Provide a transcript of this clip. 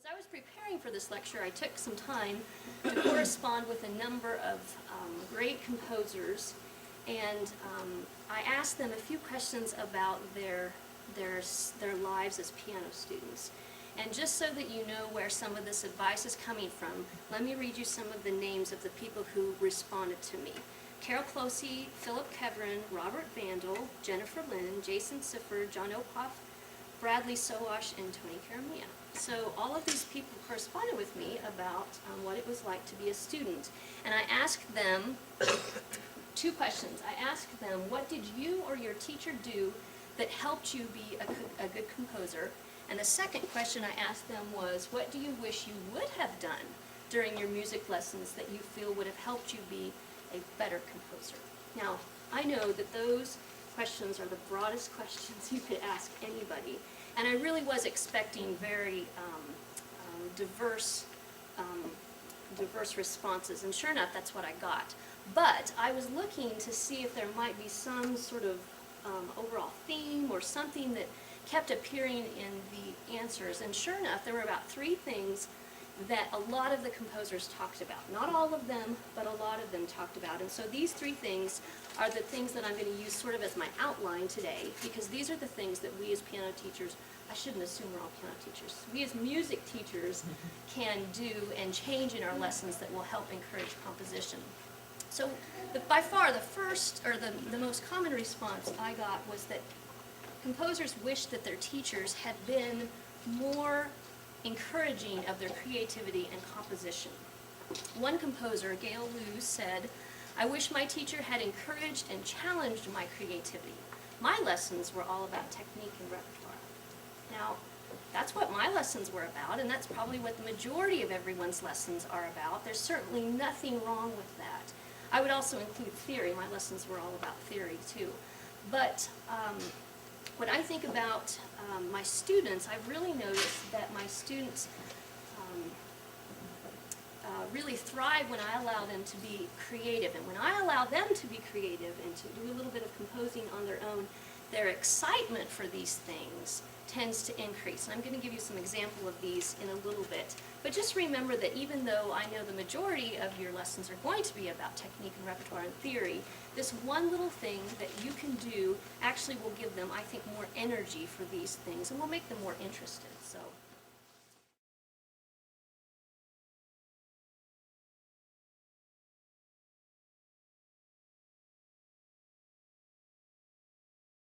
I was preparing for this lecture, I took some time to correspond with a number of great composers, and I asked them a few questions about their lives as piano students. And just so that you know where some of this advice is coming from, let me read you some of the names of the people who responded to me. Carol Closey, Philip Keverin, Robert Vandal, Jennifer Lynn, Jason Siffer, John Opoff, Bradley Sowash, and Tony Karamia. So all of these people corresponded with me about what it was like to be a student. And I asked them two questions. I asked them, what did you or your teacher do that helped you be a good composer? And the second question I asked them was, what do you wish you would have done during your music lessons that you feel would have helped you be a better composer? Now, I know that those questions are the broadest questions you could ask anybody, and I really was expecting very diverse responses, and sure enough, that's what I got. But I was looking to see if there might be some sort of overall theme or something that kept appearing in the answers, and sure enough, there were about three things that a lot of the composers talked about. Not all of them, but a lot of them talked about. And so these three things are the things that I'm going to use sort of as my outline today, because these are the things that we as piano teachers, I shouldn't assume we're all piano teachers, we as music teachers can do and change in our lessons that will help encourage composition. So by far the first, or the most common response I got was that composers wished that their teachers had been more encouraging of their creativity and composition. One composer, Gail Lewis, said, "I wish my teacher had encouraged and challenged my creativity. My lessons were all about technique and repertoire." Now, that's what my lessons were about, and that's probably what the majority of everyone's lessons are about. There's certainly nothing wrong with that. I would also include theory. My lessons were all about theory, too. But when I think about my students, I've really noticed that my students really thrive when I allow them to be creative. And when I allow them to be creative and to do a little bit of composing on their own, their excitement for these things tends to increase. And I'm going to give you some example of these in a little bit. But just remember that even though I know the majority of your lessons are going to be about technique and repertoire and theory, this one little thing that you can do actually will give them, I think, more energy for these things and will make them more interested. So.